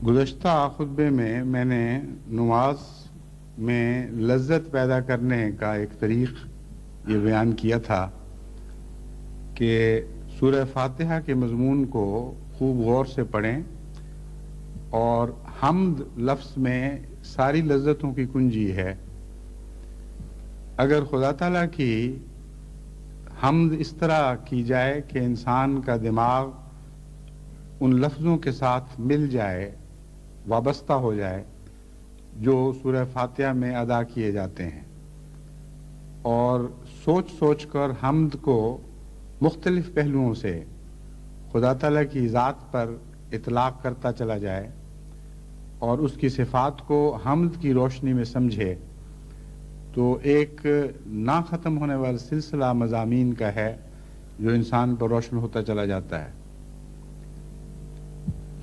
گزشتہ خطبے میں نے نماز میں لذت پیدا کرنے کا ایک طریق یہ بیان کیا تھا کہ سورہ فاتحہ کے مضمون کو خوب غور سے پڑھیں، اور حمد لفظ میں ساری لذتوں کی کنجی ہے۔ اگر خدا تعالیٰ کی حمد اس طرح کی جائے کہ انسان کا دماغ ان لفظوں کے ساتھ مل جائے، وابستہ ہو جائے جو سورہ فاتحہ میں ادا کیے جاتے ہیں، اور سوچ سوچ کر حمد کو مختلف پہلوؤں سے خدا تعالیٰ کی ذات پر اطلاق کرتا چلا جائے اور اس کی صفات کو حمد کی روشنی میں سمجھے، تو ایک نہ ختم ہونے والا سلسلہ مضامین کا ہے جو انسان پر روشن ہوتا چلا جاتا ہے۔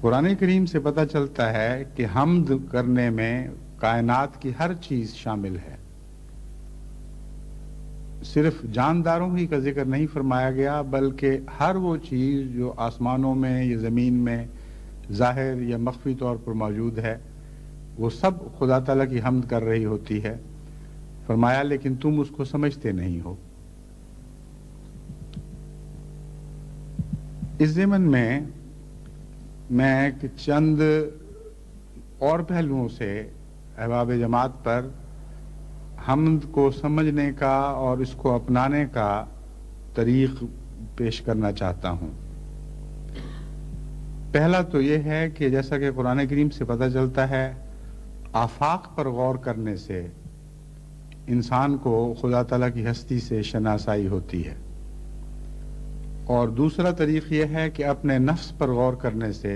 قرآن کریم سے پتہ چلتا ہے کہ حمد کرنے میں کائنات کی ہر چیز شامل ہے۔ صرف جانداروں ہی کا ذکر نہیں فرمایا گیا، بلکہ ہر وہ چیز جو آسمانوں میں یا زمین میں ظاہر یا مخفی طور پر موجود ہے، وہ سب خدا تعالیٰ کی حمد کر رہی ہوتی ہے۔ فرمایا لیکن تم اس کو سمجھتے نہیں ہو۔ اس ضمن میں چند اور پہلوؤں سے احباب جماعت پر حمد کو سمجھنے کا اور اس کو اپنانے کا طریق پیش کرنا چاہتا ہوں۔ پہلا تو یہ ہے کہ جیسا کہ قرآن کریم سے پتہ چلتا ہے، آفاق پر غور کرنے سے انسان کو خدا تعالیٰ کی ہستی سے شناسائی ہوتی ہے، اور دوسرا طریق یہ ہے کہ اپنے نفس پر غور کرنے سے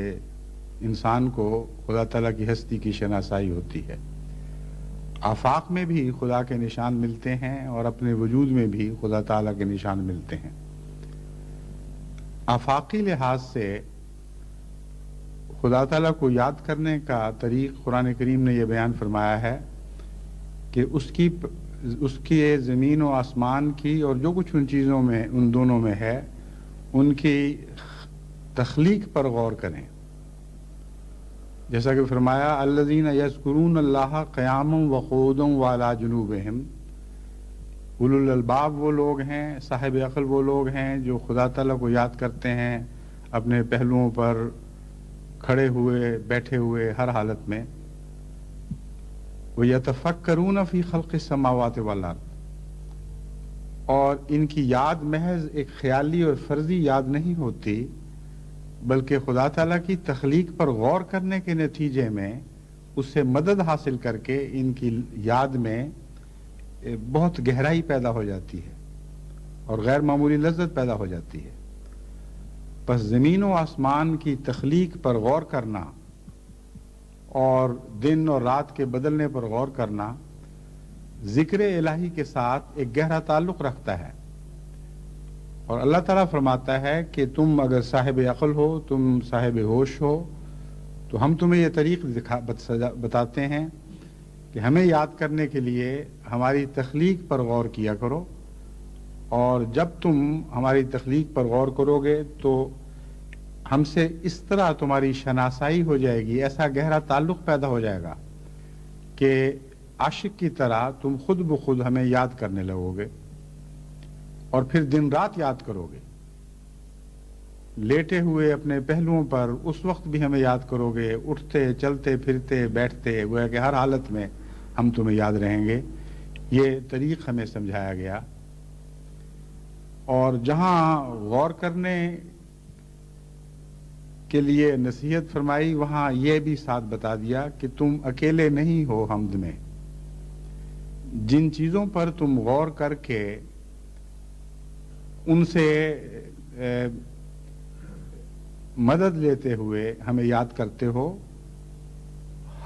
انسان کو خدا تعالیٰ کی ہستی کی شناسائی ہوتی ہے۔ آفاق میں بھی خدا کے نشان ملتے ہیں اور اپنے وجود میں بھی خدا تعالیٰ کے نشان ملتے ہیں۔ آفاقی لحاظ سے خدا تعالیٰ کو یاد کرنے کا طریق قرآن کریم نے یہ بیان فرمایا ہے کہ اس کی زمین و آسمان کی اور جو کچھ ان چیزوں میں، ان دونوں میں ہے، ان کی تخلیق پر غور کریں۔ جیسا کہ فرمایا الذین یذکرون اللہ قیاما وقعودا وعلی جنوبہم، اولو الالباب وہ لوگ ہیں، صاحب عقل وہ لوگ ہیں جو خدا تعالیٰ کو یاد کرتے ہیں اپنے پہلوؤں پر کھڑے ہوئے، بیٹھے ہوئے، ہر حالت میں۔ وَيَتَفَكَّرُونَ فِي خَلْقِ السَّمَاوَاتِ وَالْأَرْضِ، اور ان کی یاد محض ایک خیالی اور فرضی یاد نہیں ہوتی، بلکہ خدا تعالیٰ کی تخلیق پر غور کرنے کے نتیجے میں اس سے مدد حاصل کر کے ان کی یاد میں بہت گہرائی پیدا ہو جاتی ہے اور غیر معمولی لذت پیدا ہو جاتی ہے۔ پس زمین و آسمان کی تخلیق پر غور کرنا اور دن اور رات کے بدلنے پر غور کرنا ذکر الہی کے ساتھ ایک گہرا تعلق رکھتا ہے، اور اللہ تعالیٰ فرماتا ہے کہ تم اگر صاحب عقل ہو، تم صاحب ہوش ہو، تو ہم تمہیں یہ طریق بتاتے ہیں کہ ہمیں یاد کرنے کے لیے ہماری تخلیق پر غور کیا کرو، اور جب تم ہماری تخلیق پر غور کرو گے تو ہم سے اس طرح تمہاری شناسائی ہو جائے گی، ایسا گہرا تعلق پیدا ہو جائے گا کہ عاشق کی طرح تم خود بخود ہمیں یاد کرنے لگو گے، اور پھر دن رات یاد کرو گے، لیٹے ہوئے اپنے پہلوؤں پر اس وقت بھی ہمیں یاد کرو گے، اٹھتے چلتے پھرتے بیٹھتے، گویا کہ ہر حالت میں ہم تمہیں یاد رہیں گے۔ یہ طریق ہمیں سمجھایا گیا، اور جہاں غور کرنے کے لیے نصیحت فرمائی وہاں یہ بھی ساتھ بتا دیا کہ تم اکیلے نہیں ہو حمد میں۔ جن چیزوں پر تم غور کر کے ان سے مدد لیتے ہوئے ہمیں یاد کرتے ہو،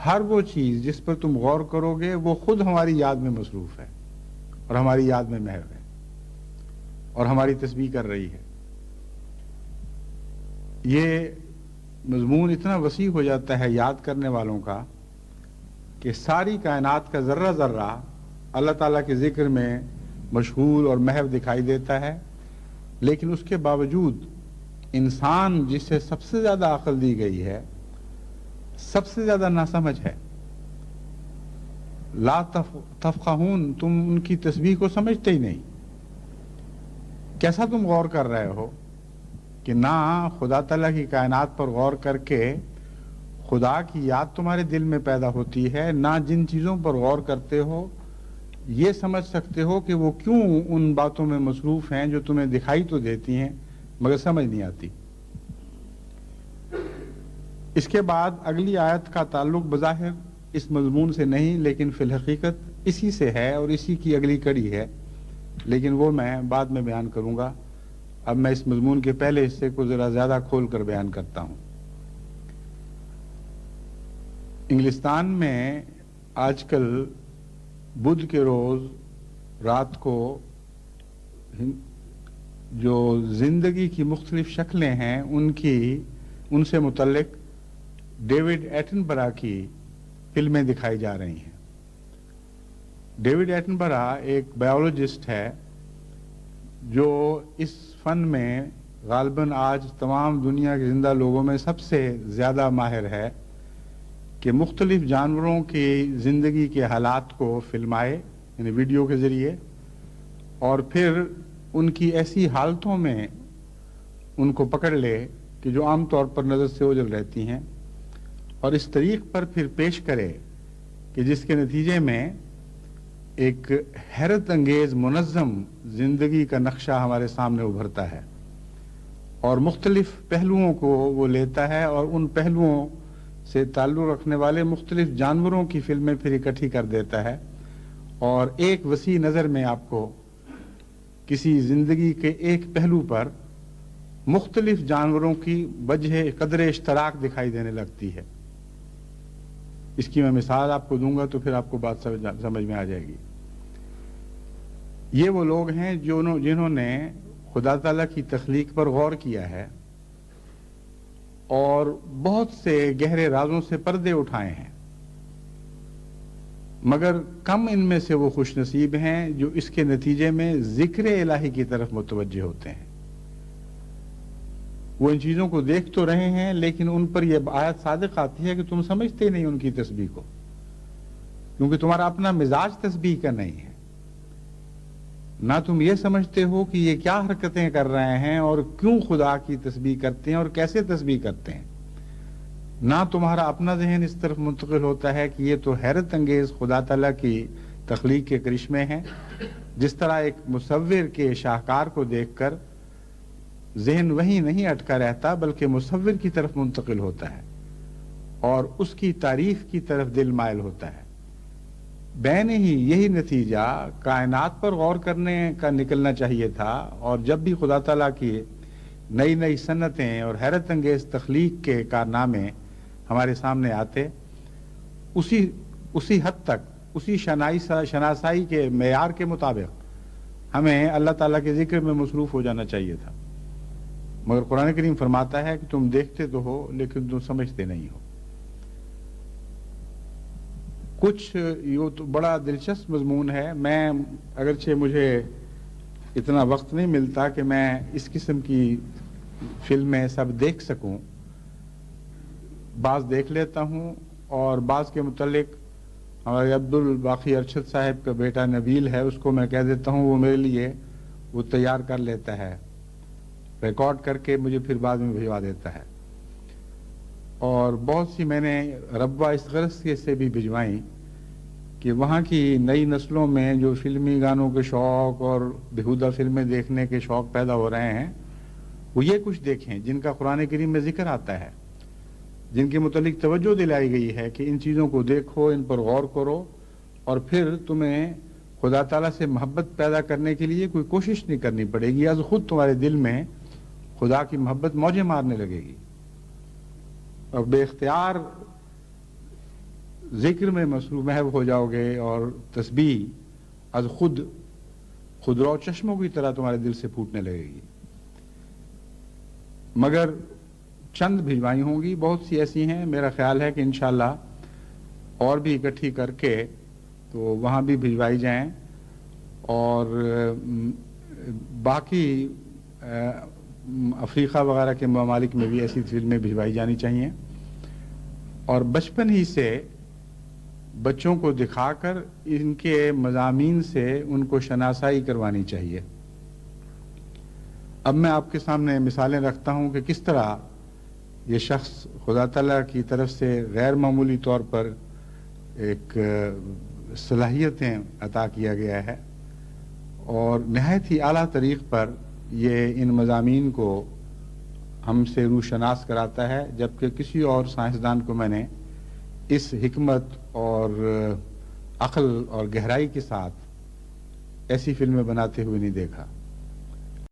ہر وہ چیز جس پر تم غور کرو گے وہ خود ہماری یاد میں مصروف ہے اور ہماری یاد میں محو ہے اور ہماری تسبیح کر رہی ہے۔ یہ مضمون اتنا وسیع ہو جاتا ہے یاد کرنے والوں کا کہ ساری کائنات کا ذرہ ذرہ اللہ تعالیٰ کے ذکر میں مشغول اور محو دکھائی دیتا ہے، لیکن اس کے باوجود انسان جسے سب سے زیادہ عقل دی گئی ہے، سب سے زیادہ ناسمجھ ہے۔ لا تفقہون، تم ان کی تسبیح کو سمجھتے ہی نہیں۔ کیسا تم غور کر رہے ہو کہ نہ خدا تعالیٰ کی کائنات پر غور کر کے خدا کی یاد تمہارے دل میں پیدا ہوتی ہے، نہ جن چیزوں پر غور کرتے ہو یہ سمجھ سکتے ہو کہ وہ کیوں ان باتوں میں مصروف ہیں جو تمہیں دکھائی تو دیتی ہیں مگر سمجھ نہیں آتی۔ اس کے بعد اگلی آیت کا تعلق بظاہر اس مضمون سے نہیں لیکن فی الحقیقت اسی سے ہے اور اسی کی اگلی کڑی ہے، لیکن وہ میں بعد میں بیان کروں گا۔ اب میں اس مضمون کے پہلے حصے کو ذرا زیادہ کھول کر بیان کرتا ہوں۔ انگلستان میں آج کل بدھ کے روز رات کو جو زندگی کی مختلف شکلیں ہیں ان سے متعلق ڈیوڈ ایٹنبرا کی فلمیں دکھائی جا رہی ہیں۔ ڈیوڈ ایٹنبرا ایک بایولوجسٹ ہے جو اس فن میں غالباً آج تمام دنیا کے زندہ لوگوں میں سب سے زیادہ ماہر ہے کہ مختلف جانوروں کی زندگی کے حالات کو فلمائے، یعنی ویڈیو کے ذریعے، اور پھر ان کی ایسی حالتوں میں ان کو پکڑ لے کہ جو عام طور پر نظر سے اوجھل رہتی ہیں، اور اس طریق پر پھر پیش کرے کہ جس کے نتیجے میں ایک حیرت انگیز منظم زندگی کا نقشہ ہمارے سامنے ابھرتا ہے، اور مختلف پہلوؤں کو وہ لیتا ہے اور ان پہلوؤں سے تعلق رکھنے والے مختلف جانوروں کی فلمیں پھر اکٹھی کر دیتا ہے، اور ایک وسیع نظر میں آپ کو کسی زندگی کے ایک پہلو پر مختلف جانوروں کی وجہ قدر اشتراک دکھائی دینے لگتی ہے۔ اس کی میں مثال آپ کو دوں گا تو پھر آپ کو بات سمجھ میں آ جائے گی۔ یہ وہ لوگ ہیں جنہوں نے خدا تعالیٰ کی تخلیق پر غور کیا ہے اور بہت سے گہرے رازوں سے پردے اٹھائے ہیں، مگر کم ان میں سے وہ خوش نصیب ہیں جو اس کے نتیجے میں ذکر الہی کی طرف متوجہ ہوتے ہیں۔ وہ ان چیزوں کو دیکھ تو رہے ہیں لیکن ان پر یہ آیت صادق آتی ہے کہ تم سمجھتے ہی نہیں ان کی تسبیح کو، کیونکہ تمہارا اپنا مزاج تسبیح کا نہیں ہے۔ نہ تم یہ سمجھتے ہو کہ یہ کیا حرکتیں کر رہے ہیں اور کیوں خدا کی تسبیح کرتے ہیں اور کیسے تسبیح کرتے ہیں۔ نہ تمہارا اپنا ذہن اس طرف منتقل ہوتا ہے کہ یہ تو حیرت انگیز خدا تعالیٰ کی تخلیق کے کرشمے ہیں۔ جس طرح ایک مصور کے شاہکار کو دیکھ کر ذہن وہیں نہیں اٹکا رہتا بلکہ مصور کی طرف منتقل ہوتا ہے اور اس کی تعریف کی طرف دل مائل ہوتا ہے۔ بین ہی یہی نتیجہ کائنات پر غور کرنے کا نکلنا چاہیے تھا، اور جب بھی خدا تعالیٰ کی نئی نئی صنعتیں اور حیرت انگیز تخلیق کے کارنامے ہمارے سامنے آتے، اسی حد تک اسی شناسائی کے معیار کے مطابق ہمیں اللہ تعالیٰ کے ذکر میں مصروف ہو جانا چاہیے تھا، مگر قرآن کریم فرماتا ہے کہ تم دیکھتے تو ہو لیکن تم سمجھتے نہیں ہو۔ کچھ یہ تو بڑا دلچسپ مضمون ہے، میں اگرچہ مجھے اتنا وقت نہیں ملتا کہ میں اس قسم کی فلمیں سب دیکھ سکوں، بعض دیکھ لیتا ہوں اور بعض کے متعلق ہمارے عبدالباقی ارشد صاحب کا بیٹا نبیل ہے، اس کو میں کہہ دیتا ہوں وہ میرے لیے وہ تیار کر لیتا ہے، ریکارڈ کر کے مجھے پھر بعد میں بھجوا دیتا ہے، اور بہت سی میں نے ربوہ اس غرض سے بھی بھجوائیں کہ وہاں کی نئی نسلوں میں جو فلمی گانوں کے شوق اور بیہودہ فلمیں دیکھنے کے شوق پیدا ہو رہے ہیں وہ یہ کچھ دیکھیں جن کا قرآن کریم میں ذکر آتا ہے، جن کے متعلق توجہ دلائی گئی ہے کہ ان چیزوں کو دیکھو، ان پر غور کرو، اور پھر تمہیں خدا تعالیٰ سے محبت پیدا کرنے کے لیے کوئی کوشش نہیں کرنی پڑے گی، از خود تمہارے دل میں خدا کی محبت موجیں مارنے لگے گی اور بے اختیار ذکر میں محو ہو جاؤ گے، اور تسبیح از خودرو چشموں کی طرح تمہارے دل سے پھوٹنے لگے گی۔ مگر چند بھجوائی ہوں گی، بہت سی ایسی ہیں، میرا خیال ہے کہ انشاءاللہ اور بھی اکٹھی کر کے تو وہاں بھی بھجوائی جائیں، اور باقی افریقہ وغیرہ کے ممالک میں بھی ایسی فلمیں بھجوائی جانی چاہیے، اور بچپن ہی سے بچوں کو دکھا کر ان کے مضامین سے ان کو شناسائی کروانی چاہیے۔ اب میں آپ کے سامنے مثالیں رکھتا ہوں کہ کس طرح یہ شخص خدا تعالیٰ کی طرف سے غیر معمولی طور پر ایک صلاحیتیں عطا کیا گیا ہے، اور نہایت ہی اعلیٰ طریق پر یہ ان مضامین کو ہم سے روشناس کراتا ہے، جبکہ کسی اور سائنسدان کو میں نے اس حکمت اور عقل اور گہرائی کے ساتھ ایسی فلمیں بناتے ہوئے نہیں دیکھا۔